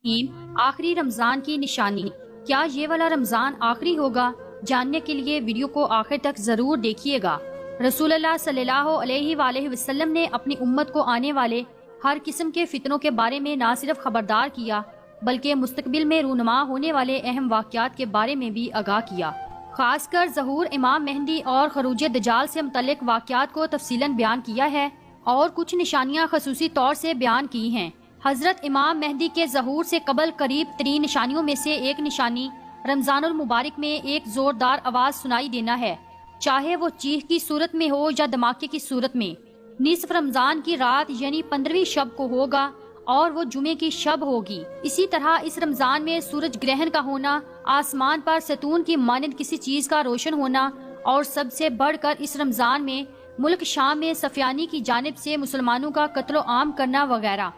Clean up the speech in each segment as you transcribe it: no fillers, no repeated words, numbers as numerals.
آخری رمضان کی نشانی، کیا یہ والا رمضان آخری ہوگا؟ جاننے کے لیے ویڈیو کو آخر تک ضرور دیکھیے گا۔ رسول اللہ صلی اللہ علیہ وآلہ وسلم نے اپنی امت کو آنے والے ہر قسم کے فتنوں کے بارے میں نہ صرف خبردار کیا بلکہ مستقبل میں رونما ہونے والے اہم واقعات کے بارے میں بھی آگاہ کیا۔ خاص کر ظہور امام مہدی اور خروج دجال سے متعلق واقعات کو تفصیلاً بیان کیا ہے اور کچھ نشانیاں خصوصی طور سے بیان کی ہیں۔ حضرت امام مہدی کے ظہور سے قبل قریب ترین نشانیوں میں سے ایک نشانی رمضان المبارک میں ایک زوردار آواز سنائی دینا ہے، چاہے وہ چیخ کی صورت میں ہو یا دھماکے کی صورت میں۔ نصف رمضان کی رات یعنی 15ویں شب کو ہوگا اور وہ جمعے کی شب ہوگی۔ اسی طرح اس رمضان میں سورج گرہن کا ہونا، آسمان پر ستون کی مانند کسی چیز کا روشن ہونا اور سب سے بڑھ کر اس رمضان میں ملک شام میں سفیانی کی جانب سے مسلمانوں کا قتل و عام کرنا وغیرہ۔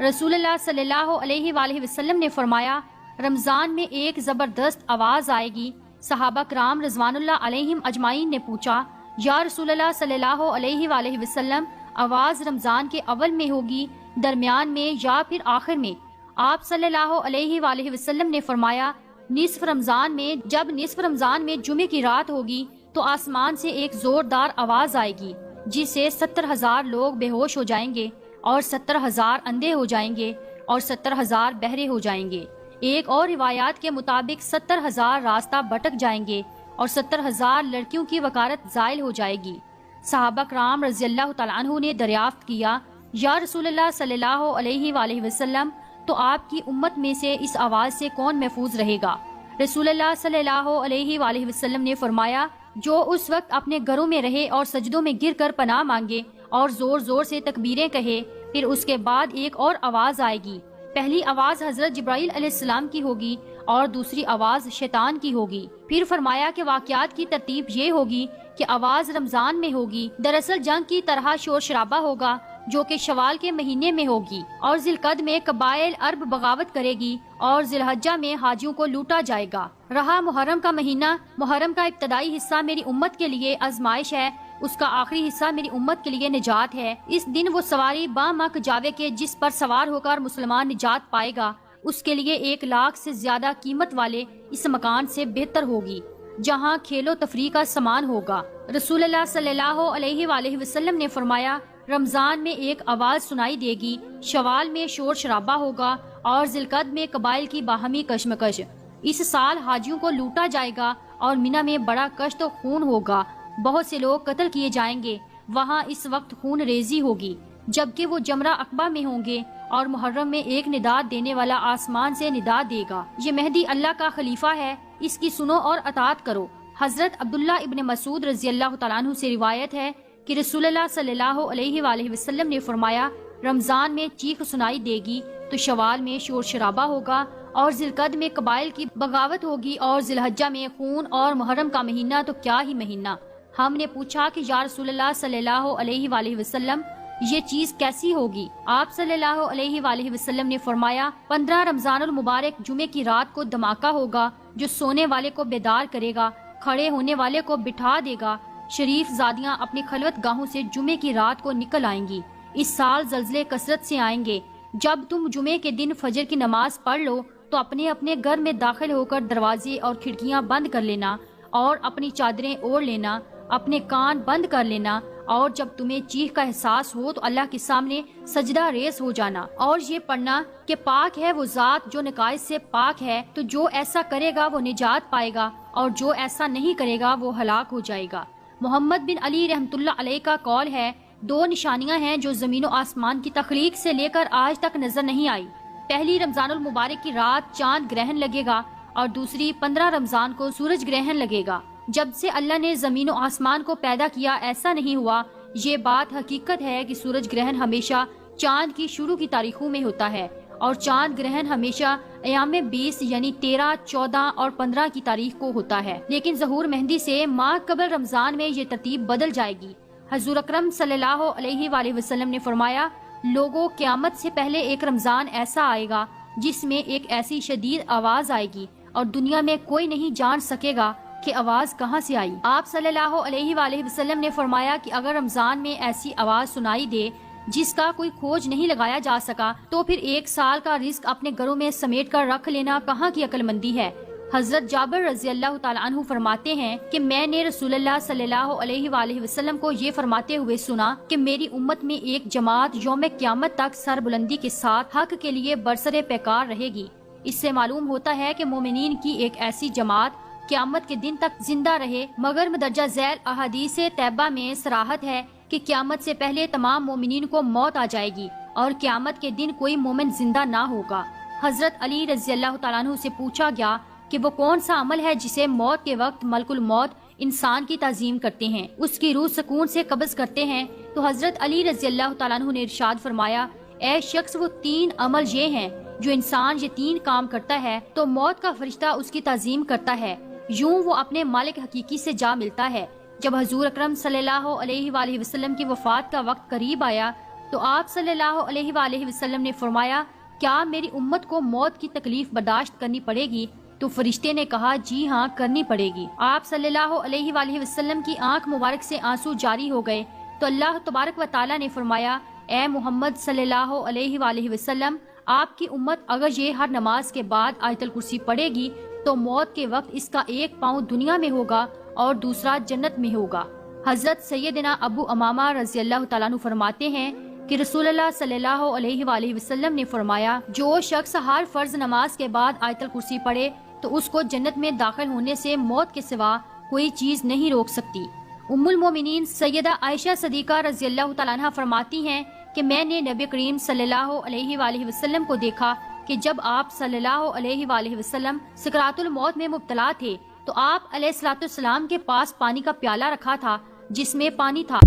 رسول اللہ صلی اللہ علیہ وآلہ وسلم نے فرمایا، رمضان میں ایک زبردست آواز آئے گی۔ صحابہ کرام رضوان اللہ علیہم اجمعین نے پوچھا، یا رسول اللہ صلی اللہ علیہ وآلہ وسلم، آواز رمضان کے اول میں ہوگی، درمیان میں یا پھر آخر میں؟ آپ صلی اللہ علیہ وآلہ وسلم نے فرمایا، نصف رمضان میں۔ جب نصف رمضان میں جمعے کی رات ہوگی تو آسمان سے ایک زوردار آواز آئے گی جس سے 70,000 لوگ بے ہوش ہو جائیں گے اور 70,000 اندھے ہو جائیں گے اور 70,000 بہرے ہو جائیں گے۔ ایک اور روایات کے مطابق 70,000 راستہ بھٹک جائیں گے اور 70,000 لڑکیوں کی وکالت زائل ہو جائے گی۔ صحابہ کرام رضی اللہ تعالیٰ عنہ نے دریافت کیا، یا رسول اللہ صلی اللہ علیہ وآلہ وسلم، تو آپ کی امت میں سے اس آواز سے کون محفوظ رہے گا؟ رسول اللہ صلی اللہ علیہ وآلہ وسلم نے فرمایا، جو اس وقت اپنے گھروں میں رہے اور سجدوں میں گر کر پناہ مانگے اور زور زور سے تکبیریں کہے۔ پھر اس کے بعد ایک اور آواز آئے گی، پہلی آواز حضرت جبرائیل علیہ السلام کی ہوگی اور دوسری آواز شیطان کی ہوگی۔ پھر فرمایا کہ واقعات کی ترتیب یہ ہوگی کہ آواز رمضان میں ہوگی، دراصل جنگ کی طرح شور شرابہ ہوگا جو کہ شوال کے مہینے میں ہوگی، اور ذی القعدہ میں قبائل عرب بغاوت کرے گی اور ذی الحجہ میں حاجیوں کو لوٹا جائے گا۔ رہا محرم کا مہینہ، محرم کا ابتدائی حصہ میری امت کے لیے آزمائش ہے، اس کا آخری حصہ میری امت کے لیے نجات ہے۔ اس دن وہ سواری بامک جاوے کے جس پر سوار ہو کر مسلمان نجات پائے گا، اس کے لیے 1,00,000 سے زیادہ قیمت والے اس مکان سے بہتر ہوگی جہاں کھیل و تفریح کا سامان ہوگا۔ رسول اللہ صلی اللہ علیہ وآلہ وسلم نے فرمایا، رمضان میں ایک آواز سنائی دے گی، شوال میں شور شرابہ ہوگا اور ذی القعدہ میں قبائل کی باہمی کشمکش۔ اس سال حاجیوں کو لوٹا جائے گا اور منی میں بڑا کشت و خون ہوگا، بہت سے لوگ قتل کیے جائیں گے، وہاں اس وقت خون ریزی ہوگی جبکہ وہ جمرہ عقبہ میں ہوں گے، اور محرم میں ایک نداد دینے والا آسمان سے ندا دے گا، یہ مہدی اللہ کا خلیفہ ہے، اس کی سنو اور اطاعت کرو۔ حضرت عبداللہ ابن مسعود رضی اللہ تعالیٰ عنہ سے روایت ہے کہ رسول اللہ صلی اللہ علیہ وآلہ وسلم نے فرمایا، رمضان میں چیخ سنائی دے گی تو شوال میں شور شرابہ ہوگا اور ذی القعدہ میں قبائل کی بغاوت ہوگی اور ذی الحجہ میں خون، اور محرم کا مہینہ تو کیا ہی مہینہ۔ ہم نے پوچھا کہ یا رسول اللہ صلی اللہ علیہ وآلہ وسلم، یہ چیز کیسی ہوگی؟ آپ صلی اللہ علیہ وآلہ وسلم نے فرمایا، 15 رمضان المبارک جمعے کی رات کو دھماکہ ہوگا جو سونے والے کو بیدار کرے گا، کھڑے ہونے والے کو بٹھا دے گا۔ شریف زادیاں اپنی خلوت گاہوں سے جمعے کی رات کو نکل آئیں گی۔ اس سال زلزلے کثرت سے آئیں گے۔ جب تم جمعے کے دن فجر کی نماز پڑھ لو تو اپنے اپنے گھر میں داخل ہو کر دروازے اور کھڑکیاں بند کر لینا اور اپنی چادریں اوڑھ لینا، اپنے کان بند کر لینا، اور جب تمہیں چیخ کا احساس ہو تو اللہ کے سامنے سجدہ ریز ہو جانا اور یہ پڑھنا کہ پاک ہے وہ ذات جو نقائص سے پاک ہے، تو جو ایسا کرے گا وہ نجات پائے گا اور جو ایسا نہیں کرے گا وہ ہلاک ہو جائے گا۔ محمد بن علی رحمۃ اللہ علیہ کا قول ہے، 2 نشانیاں ہیں جو زمین و آسمان کی تخلیق سے لے کر آج تک نظر نہیں آئی۔ پہلی رمضان المبارک کی رات چاند گرہن لگے گا اور دوسری 15 رمضان کو سورج گرہن لگے گا۔ جب سے اللہ نے زمین و آسمان کو پیدا کیا ایسا نہیں ہوا۔ یہ بات حقیقت ہے کہ سورج گرہن ہمیشہ چاند کی شروع کی تاریخوں میں ہوتا ہے اور چاند گرہن ہمیشہ ایام 20 یعنی 13، 14 اور 15 کی تاریخ کو ہوتا ہے، لیکن ظہور مہدی سے ماہ قبل رمضان میں یہ ترتیب بدل جائے گی۔ حضور اکرم صلی اللہ علیہ وآلہ وسلم نے فرمایا، لوگوں، قیامت سے پہلے ایک رمضان ایسا آئے گا جس میں ایک ایسی شدید آواز آئے گی اور دنیا میں کوئی نہیں جان سکے گا کہ آواز کہاں سے آئی۔ آپ صلی اللہ علیہ وآلہ وسلم نے فرمایا کہ اگر رمضان میں ایسی آواز سنائی دے جس کا کوئی کھوج نہیں لگایا جا سکا، تو پھر 1 سال کا رزق اپنے گھروں میں سمیٹ کر رکھ لینا کہاں کی عقل مندی ہے۔ حضرت جابر رضی اللہ تعالیٰ عنہ فرماتے ہیں کہ میں نے رسول اللہ صلی اللہ علیہ وآلہ وسلم کو یہ فرماتے ہوئے سنا کہ میری امت میں ایک جماعت یوم قیامت تک سر بلندی کے ساتھ حق کے لیے برسر پیکار رہے گی۔ اس سے معلوم ہوتا ہے کہ مومنین کی ایک ایسی جماعت قیامت کے دن تک زندہ رہے، مگر مدرجہ ذیل احادیث طیبہ میں صراحت ہے کہ قیامت سے پہلے تمام مومنین کو موت آ جائے گی اور قیامت کے دن کوئی مومن زندہ نہ ہوگا۔ حضرت علی رضی اللہ تعالیٰ عنہ سے پوچھا گیا کہ وہ کون سا عمل ہے جسے موت کے وقت ملک الموت انسان کی تعظیم کرتے ہیں، اس کی روح سکون سے قبض کرتے ہیں، تو حضرت علی رضی اللہ تعالیٰ عنہ نے ارشاد فرمایا، اے شخص، وہ 3 عمل یہ ہیں جو انسان یہ 3 کام کرتا ہے تو موت کا فرشتہ اس کی تعظیم کرتا ہے، یوں وہ اپنے مالک حقیقی سے جا ملتا ہے۔ جب حضور اکرم صلی اللہ علیہ وآلہ وسلم کی وفات کا وقت قریب آیا تو آپ صلی اللہ علیہ وآلہ وسلم نے فرمایا، کیا میری امت کو موت کی تکلیف برداشت کرنی پڑے گی؟ تو فرشتے نے کہا، جی ہاں، کرنی پڑے گی۔ آپ صلی اللہ علیہ وآلہ وسلم کی آنکھ مبارک سے آنسو جاری ہو گئے تو اللہ تبارک و تعالیٰ نے فرمایا، اے محمد صلی اللہ علیہ وآلہ وسلم، آپ کی امت اگر یہ ہر نماز کے بعد آیت الکرسی پڑھے گی تو موت کے وقت اس کا 1 پاؤں دنیا میں ہوگا اور دوسرا جنت میں ہوگا۔ حضرت سیدنا ابو امامہ رضی اللہ تعالیٰ عنہ فرماتے ہیں کہ رسول اللہ صلی اللہ علیہ وآلہ وسلم نے فرمایا، جو شخص ہر فرض نماز کے بعد آیت الکرسی پڑھے تو اس کو جنت میں داخل ہونے سے موت کے سوا کوئی چیز نہیں روک سکتی۔ ام المومنین سیدہ عائشہ صدیقہ رضی اللہ تعالیٰ عنہ فرماتی ہیں کہ میں نے نبی کریم صلی اللہ علیہ وآلہ وسلم کو دیکھا کہ جب آپ صلی اللہ علیہ وآلہ وسلم سکرات الموت میں مبتلا تھے تو آپ علیہ الصلوۃ والسلام کے پاس پانی کا پیالہ رکھا تھا جس میں پانی تھا۔